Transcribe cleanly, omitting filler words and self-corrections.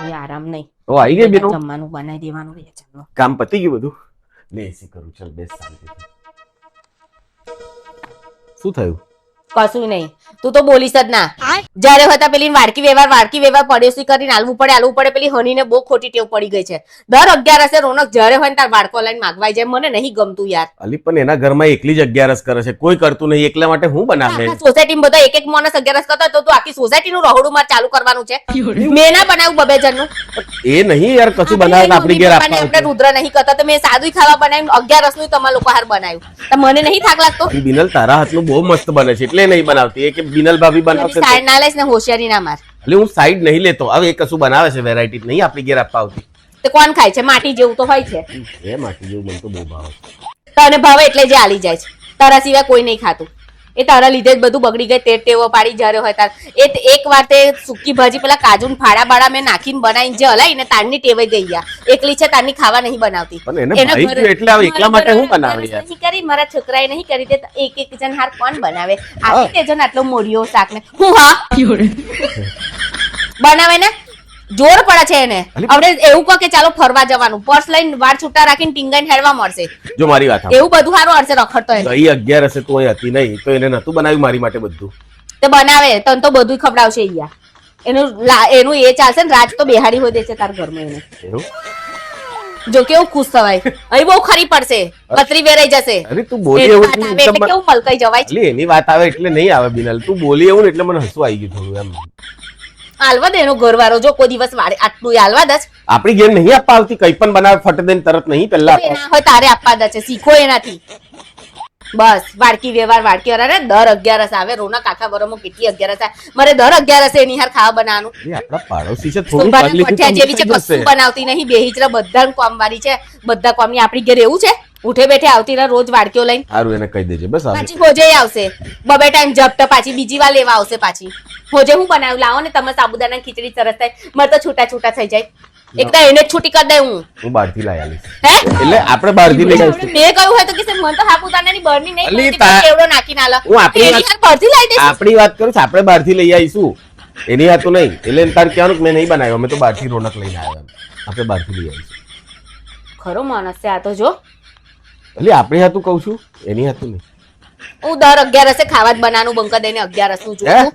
કોઈ આરામ નહીં. ઓ આવી ગઈ બેનો, જમવાનું બનાવી દેવાનું રહે છે. કામ પતી ગયું બધું? લે એસી કરું, ચાલ બેસ શાંતિથી. શું થયું? કશું નહીં, તું તો બોલીશ જ ના. જયારે હતા પેલી વાડકી વ્યવહાર પડોશી કરીને આલવું પડે. પેલી હનીને બહુ ખોટી ટેવ પડી ગઈ છે. દર 11 રોનક જયારે હોય ને તાર વાડકો લઈને માગવાય જાય. મને નહીં ગમતું યાર. અલી પણ એના ઘરમાં એકલી જ 11 કરે છે, કોઈ કરતું નહીં. એકલા માટે હું બનાવે? સોસાયટીમાં બધા એક માણસ 11 કરતા હોય તો તું આખી સોસાયટીનું રહોડું માર ચાલુ કરવાનું છે? મેં ના બનાવ્યું બબે જણનું. એ નહીં યાર, કશું બનાવે આપણી ઘેર આપવા. આપણે રુદ્ર નહીં કરતા તો મેં સાદું ખાવા બનાવ્યું. 11 નું તમારા લોકો હાર બનાવ્યું. તો મને નહીં થાક લાગતો? બિનલ તારા હાથનું બહુ મસ્ત બને છે એટલે નહીં બનાવતી. એ કે બિનલ ભાભી બનાવશે. સાઈડ ના લઈશ ને હોશિયારી ના માર. એટલે હું સાઈડ નહીં લેતો. હવે એ કશું બનાવે છે વેરાયટી નહીં આપણી ઘેર આપવા આવતી. તો કોણ ખાય છે? માટી જેવું તો હોય છે. એ માટી જેવું મને તો બહુ ભાવે છે. તને ભાવે એટલે જે આલી જાય છે. તારા સિવાય કોઈ નહીં ખાતું. એ તારા લીધે જ બધું બગડી ગઈ. તે ટેવો પાડી જયારે હોય તાર. એક વાર તે સુકી ભાજી પેલા કાજુ ફાડા બાડા મેં નાખીને બનાવીને જે હલાઈ ને તારની ટેવાઈ ગઈ ગયા. એકલી છે તારની ખાવા નહીં બનાવતી. પણ એને ભાઈ ગયું એટલે હવે એકલા માટે હું બનાવે યાર? નહીં કરી, મારા છોકરાએ નહીં કરી. તે એક જણ હાર કોણ બનાવે? આપી તે જણ આટલો મોરિયો શાક ને હું બનાવે ને જોર પડે છે એને. હવે એવું કહો કે ચાલો ફરવા જવાનું, પર્સ લઈને વાળ છૂટા રાખીને ટીંગાઈને હેડવા મળશે. જો મારી વાત સાંભળ, એવું બધું સારું હશે રખડતો એને. ગઈ 11 હશે તો અહીં હતી નહીં તો એને નતું બનાવ્યું મારી માટે બધું. તે બનાવે તને તો બધું ખવડાવશે ઈયા. એનું એ ચાલશે ને, રાજ તો બેહાડી હોય દે છે તાર ઘરમાં એને. એવું જો કેવું ખુશ થવાય. અહીં બહુ ખરી પડશે, કતરી વેરાઈ જશે. અરે તું બોલી એવું એટલે કેવું મલકાઈ જવાય છે. એની વાત આવે એટલે નહીં આવે બિનલ. તું બોલી એવું ને એટલે મને હસવું આવી ગયું થોડું એમ. આલવા દે એનો ઘરવાળો. જો કોઈ દિવસ વાળે આટલું આલવા દે. આપણી ઘેર નહીં આપવા આવતી, કઈ પણ બનાવે ફટ દઈને તરત નહીં પહેલા ના હોય તારે આપવા દે છે. શીખો એનાથી બસ. વાડકી વ્યવહાર અરે દર 11 આવે. રોનક આખા બરોમાં કેટલી 11 આવે. મારે દર 11 એની હાર ખાવા બનાવવાનું. આપણા પાડોશી છે, થોડું પઠિયા જેવી છે, કશું બનાવતી નહીં. બેહિચરા બધા કામ વાળી છે. બધા કામની આપણી ઘેર એવું છે. ઉઠે બેઠે આવતી રહે રોજ વાડકીઓ લઈને. સારું એને કહી દેજે બસ. પાછી હોજે આવશે બબે ટાઈમ જપતા, પાછી બીજી વાર લેવા આવશે. પાછી હોજે હું બનાવ્યું લાવો ને તમે સાબુદાના ખીચડી સરસ થાય. મને તો છૂટા થઈ જાય. એકદમ એને છૂટી કરી દે. હું બહારથી લઈ આવીશ. હે એટલે આપણે બહારથી લઈ આવીશું. મેં કહ્યું હોય તો કે મને તો સાબુદાનાની બરની નહીં અલી મળતી, એવડો નાખીને આલો. હું આપણી બહારથી લાવી દઈશ. આપણી વાત કરું છું, આપણે બહારથી લઈ આવીશું. એની હાથું નહીં. એટલે તાર કહેવાનું કે મેં નહીં બનાવ્યો, અમે તો બહારથી રોનક લઈને આવ્યા. આપણે બહારથી લઈ આવીશું. ખરો માણસ છે આ તો. જો એટલે આપણી હાથું કહું છું, એની હાથું નહીં. હું દર 11 ખાવા જ બનાવવાનું બંકા દઈને 11 નું જોઉં.